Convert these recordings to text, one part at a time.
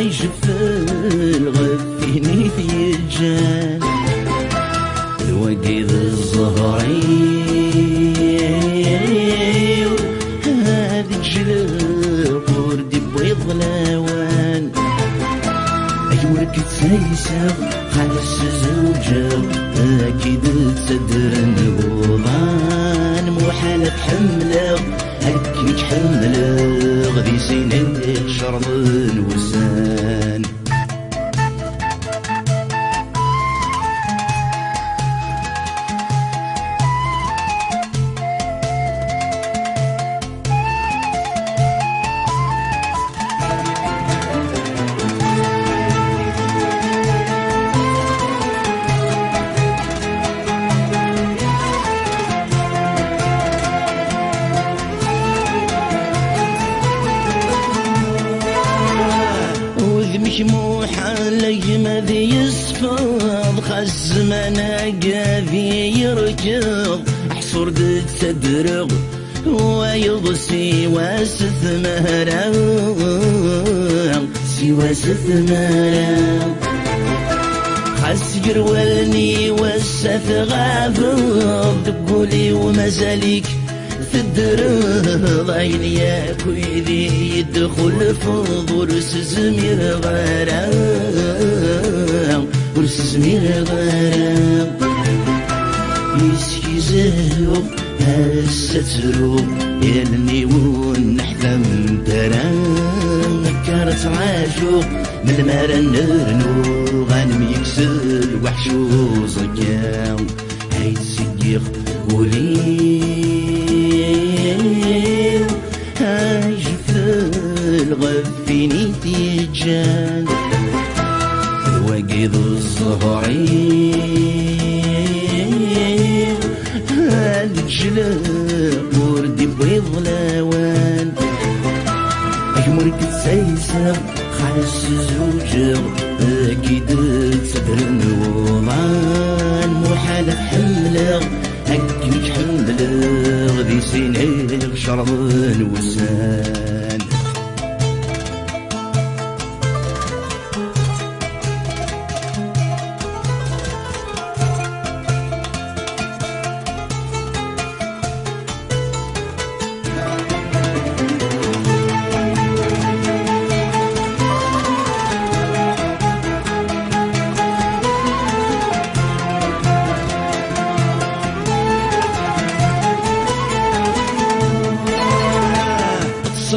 يجفل غفيني في الجان الوقيد الزهري هذه جلال قردي بيض لوان أيورك تسيسر خلص زوجة أكيد تصدر الوضان محال تحمله هكي تحمله غدي سينك شرط الوسان محال ماذي يصفض خز مناقاذي يركض حصور دد تدرغ ويضسي واسث مهرا سوى ثمرا خس جرولني وسث غافض دقولي ومزاليك تدرض عين يا كويدي يدخل في ضرس زمير غرام ضرس زمير غرام يسكي زهو هالسترو يلني ونحلم درام كانت عاشوق من المرا نرنو غنم يكسر وحشو زكام هيت سيخ ولي هاجفل غفيني تيجان الوقيد الزهري هاد جلال وردي بيض لوان أجمرك تسيسر خالص زوجة أكيد تصدر الوضان محال تحمله هكي تحمله غدي سينك شرب الوسان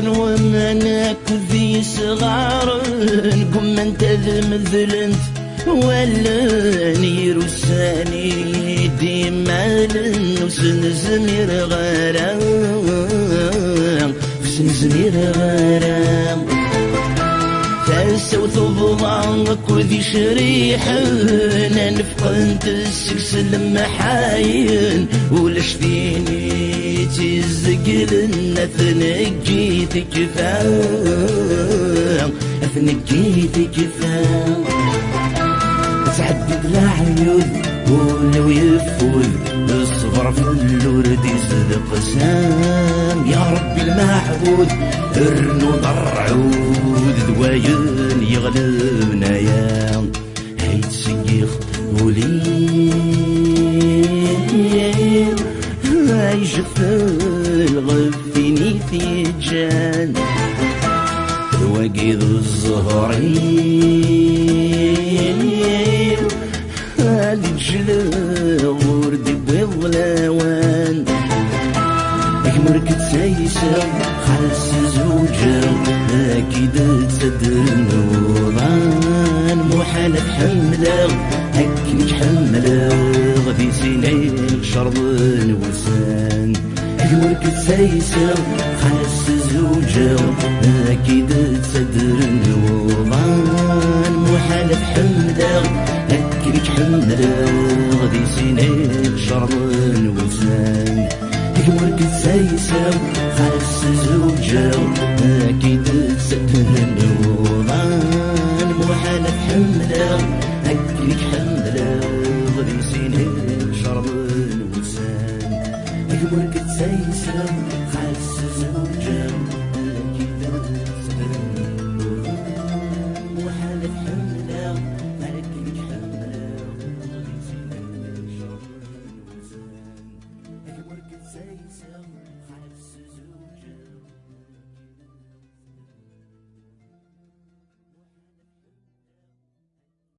ومنك ذي صغار قم انت ذمذلنت ولا نير الساني ديما لنوسن زمير غرام وسن زمير غرام تسوث بضانك وذي شريح انا نفقنت السكس المحاين ولاش ديني تزقلنا ثنقيتك فاهم ثنقيتك فاهم تعدد العيون ولو يفوز الصغر في الورد يصدق سام يا ربي المعبود ارنو ضرعود دواين يغلبنا يا هيت سيخ وليل يجفل غفيني تيجان الوقيد الزهري هادي جلال وردي بيض لوان أجمرك تسيسر خالص زوجة أكيد تصدر الوضان محال تحمله هكي تحمله غدي سينيك شرب الوسان أجمرك تسيسر خالص زوجة أكيد تصدر الوضان محال تحمله هكي تحمله غدي سينيك شرب الوسان أجمرك تسيسر خالص زوجة أكيد تصدر الوضان محال تحمله هكي تحمله غدي سينيك شرب الوسان أجمرك تسيسر خالص زوجة